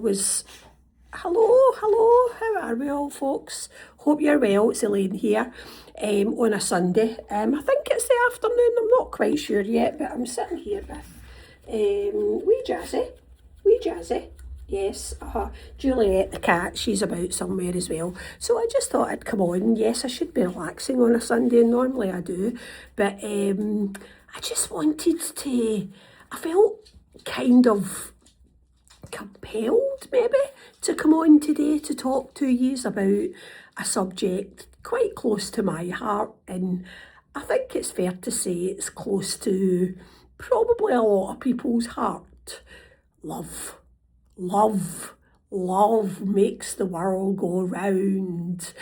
was hello, how are we all, folks? Hope you're well. It's Elaine here on a Sunday. I think it's the afternoon, I'm not quite sure yet, but I'm sitting here with wee Jazzy, yes, Juliet the cat, she's about somewhere as well. So I just thought I'd come on. Yes, I should be relaxing on a Sunday, normally I do, but I just wanted to, I felt kind of compelled maybe to come on today to talk to you about a subject quite close to my heart, and I think it's fair to say it's close to probably a lot of people's heart. Love makes the world go round.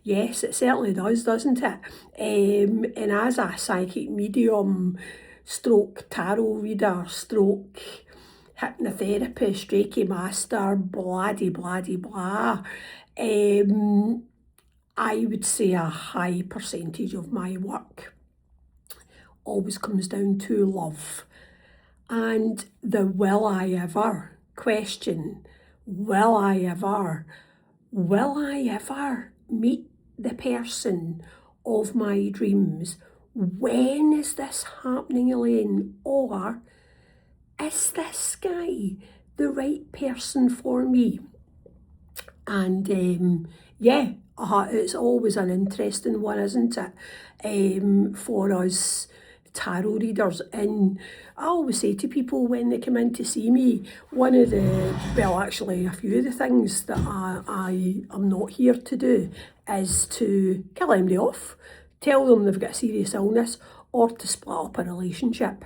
Yes, it certainly does, doesn't it? And as a psychic medium, stroke tarot reader, stroke hypnotherapist, Reiki master, blah. I would say a high percentage of my work always comes down to love. And the will I ever question, will I ever meet the person of my dreams? When is this happening, Elaine? Or is this guy the right person for me? And it's always an interesting one, isn't it, for us tarot readers. And I always say to people when they come in to see me, a few of the things that I am not here to do is to kill anybody off, tell them they've got a serious illness, or to split up a relationship.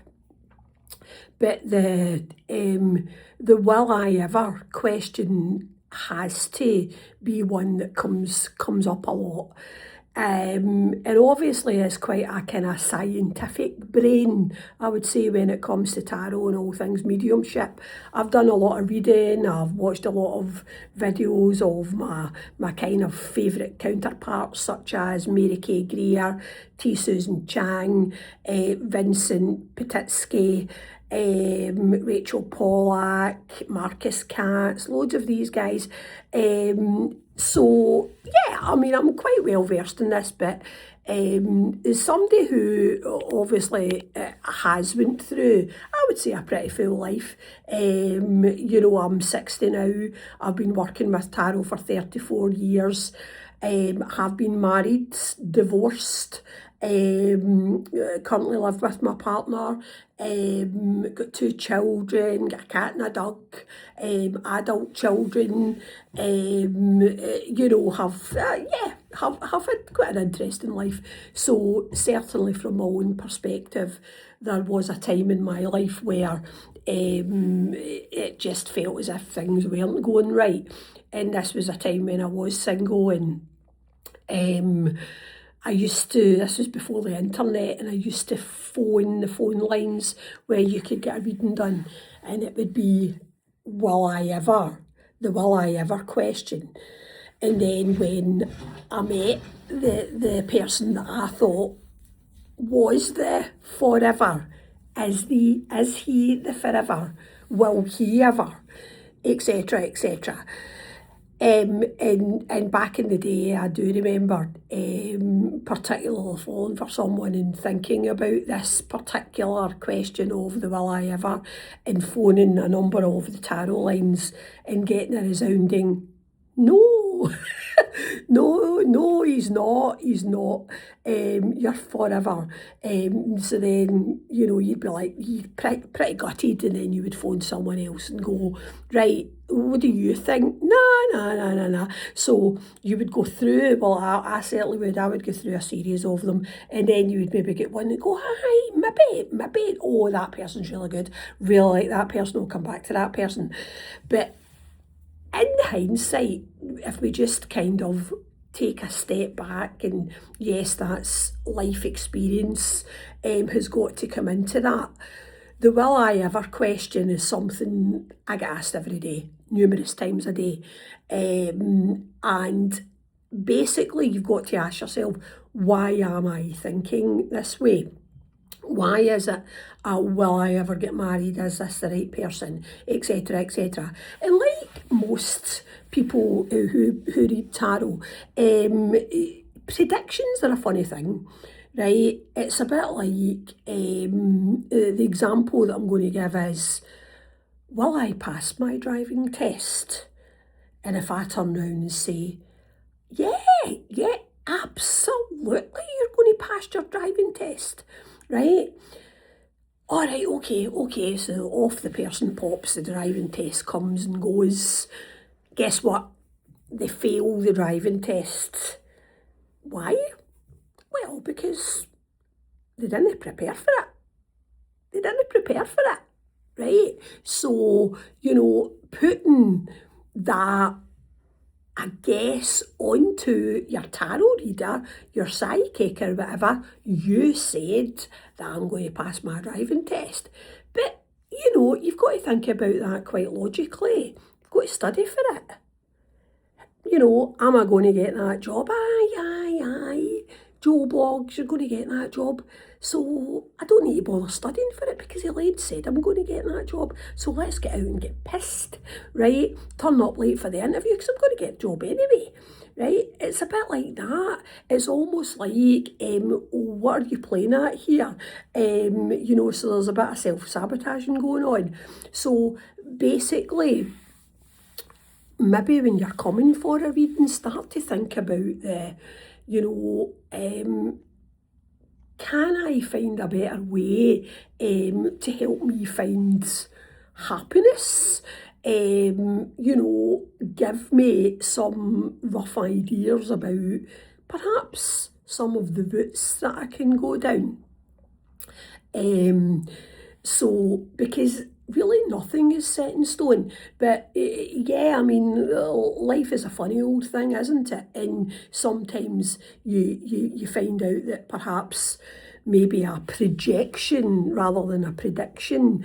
But the will I ever question has to be one that comes up a lot. And obviously it's quite a kind of scientific brain, I would say, when it comes to tarot and all things mediumship. I've done a lot of reading, I've watched a lot of videos of my kind of favourite counterparts, such as Mary Kay Greer, T. Susan Chang, Vincent Petitsky, Rachel Pollack, Marcus Katz, loads of these guys. So yeah, I mean, I'm quite well versed in this, but as somebody who obviously has went through, I would say, a pretty full life. I'm 60 now. I've been working with tarot for 34 years. Have been married, divorced, currently live with my partner, got 2 children, got a cat and a dog, adult children, have had quite an interesting life. So certainly from my own perspective, there was a time in my life where it just felt as if things weren't going right. And this was a time when I was single, and this was before the internet, and I used to phone the phone lines where you could get a reading done, and it would be the will I ever question. And then when I met the person that I thought was the forever, is he the forever? Will he ever? Etc. And back in the day, I do remember particularly falling for someone and thinking about this particular question of the will I ever, and phoning a number of the tarot lines and getting a resounding no. no, he's not, you're forever. So then, you'd be like, you're pretty gutted, and then you would phone someone else and go, right, what do you think? Nah. So you would go through, well, I certainly would, I would go through a series of them, and then you would maybe get one and go, hi, maybe, oh, that person's really good, really like that person, I'll come back to that person. But in hindsight, if we just kind of take a step back, and yes, that's life experience has got to come into that. The will I ever question is something I get asked every day, numerous times a day. And basically you've got to ask yourself, why am I thinking this way? Why is it, will I ever get married? Is this the right person? Etc. And like most people who read tarot. Predictions are a funny thing, right? It's a bit like, the example that I'm going to give is, will I pass my driving test? And if I turn around and say, yeah, absolutely, you're going to pass your driving test, right? All right, okay, so off the person pops, the driving test comes and goes. Guess what? They fail the driving test. Why? Well, because they didn't prepare for it. Right? So, putting that, I guess, onto your tarot reader, your psychic or whatever, you said that I'm going to pass my driving test. But, you've got to think about that quite logically. You've got to study for it. Am I going to get that job? Aye. Joe Bloggs, you're going to get that job. So I don't need to bother studying for it because Elaine said I'm going to get that job. So let's get out and get pissed, right? Turn up late for the interview because I'm going to get a job anyway, right? It's a bit like that. It's almost like, what are you playing at here? So there's a bit of self-sabotaging going on. So basically, maybe when you're coming for a reading, start to think about can I find a better way to help me find happiness? Give me some rough ideas about perhaps some of the routes that I can go down. Because really nothing is set in stone. But life is a funny old thing, isn't it? And sometimes you find out that perhaps maybe a projection rather than a prediction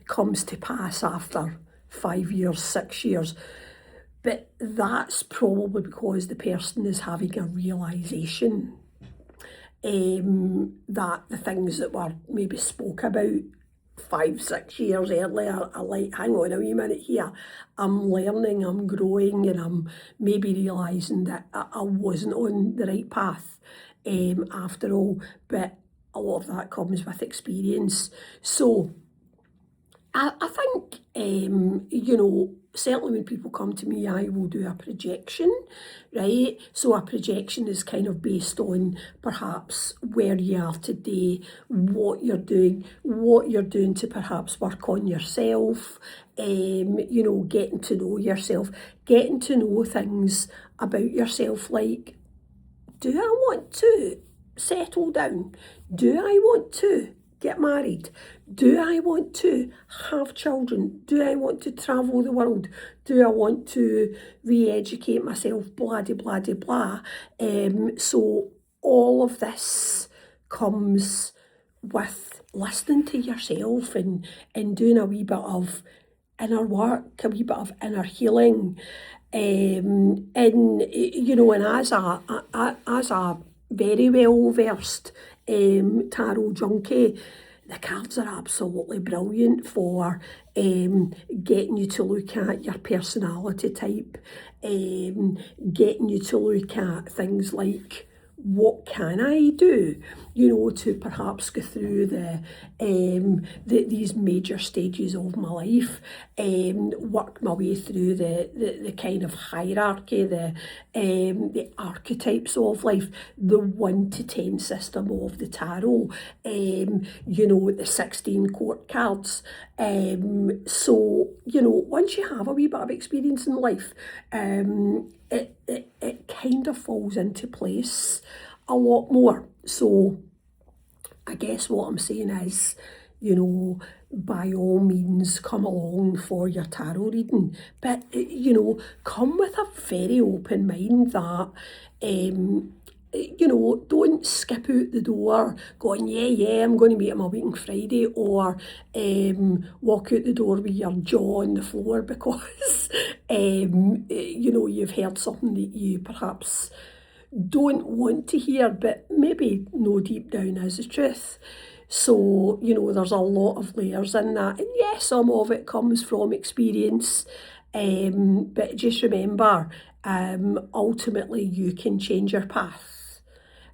comes to pass after 5 years, 6 years. But that's probably because the person is having a realisation that the things that were maybe spoke about 5, 6 years earlier are like, hang on a wee minute here, I'm learning, I'm growing, and I'm maybe realising that I wasn't on the right path after all. But a lot of that comes with experience. So I think, certainly when people come to me, I will do a projection, right? So a projection is kind of based on perhaps where you are today, what you're doing to perhaps work on yourself, getting to know yourself, getting to know things about yourself like, do I want to settle down? Do I want to get married? Do I want to have children? Do I want to travel the world? Do I want to re-educate myself? Blah, blah, blah, blah. So all of this comes with listening to yourself and doing a wee bit of inner work, a wee bit of inner healing. And as a very well versed tarot junkie, the cards are absolutely brilliant for getting you to look at your personality type, getting you to look at things like, what can I do, to perhaps go through these major stages of my life, work my way through the kind of hierarchy, the archetypes of life, the 1 to 10 system of the tarot, the 16 court cards. So, once you have a wee bit of experience in life, it kind of falls into place a lot more. So I guess what I'm saying is, by all means, come along for your tarot reading. But, come with a very open mind that, don't skip out the door going, yeah, I'm going to meet him a week on Friday, or walk out the door with your jaw on the floor because, you've heard something that you perhaps don't want to hear, but maybe know deep down is the truth. So, there's a lot of layers in that. And yes, some of it comes from experience. But just remember, ultimately you can change your path.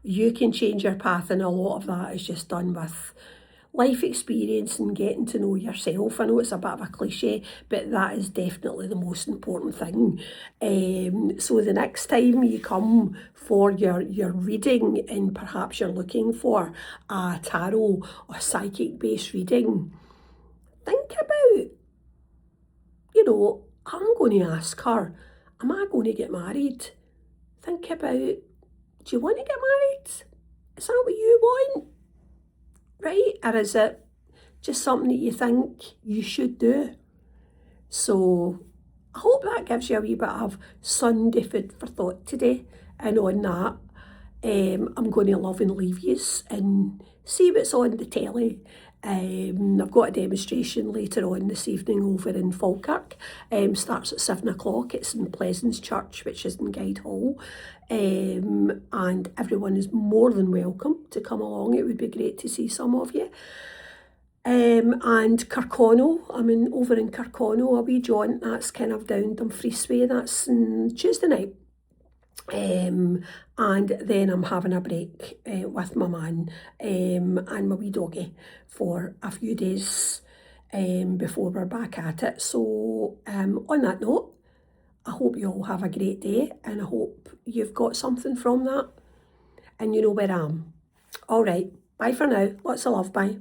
You can change your path, and a lot of that is just done with life experience and getting to know yourself. I know it's a bit of a cliche, but that is definitely the most important thing. So the next time you come for your reading and perhaps you're looking for a tarot or psychic-based reading, think about, I'm going to ask her, am I going to get married? Think about, do you want to get married? Is that what you want? Right? Or is it just something that you think you should do? So I hope that gives you a wee bit of Sunday food for thought today. And on that, I'm going to love and leave yous and see what's on the telly. I've got a demonstration later on this evening over in Falkirk. Starts at 7 o'clock. It's in Pleasance Church, which is in Guide Hall. And everyone is more than welcome to come along. It would be great to see some of you. And Kirkconnell, over in Kirkconnell, a wee jaunt, that's kind of down Dumfries Way. That's on Tuesday night. And then I'm having a break with my man and my wee doggy for a few days before we're back at it. So on that note, I hope you all have a great day, and I hope you've got something from that, and you know where I am. All right, bye for now. Lots of love, bye.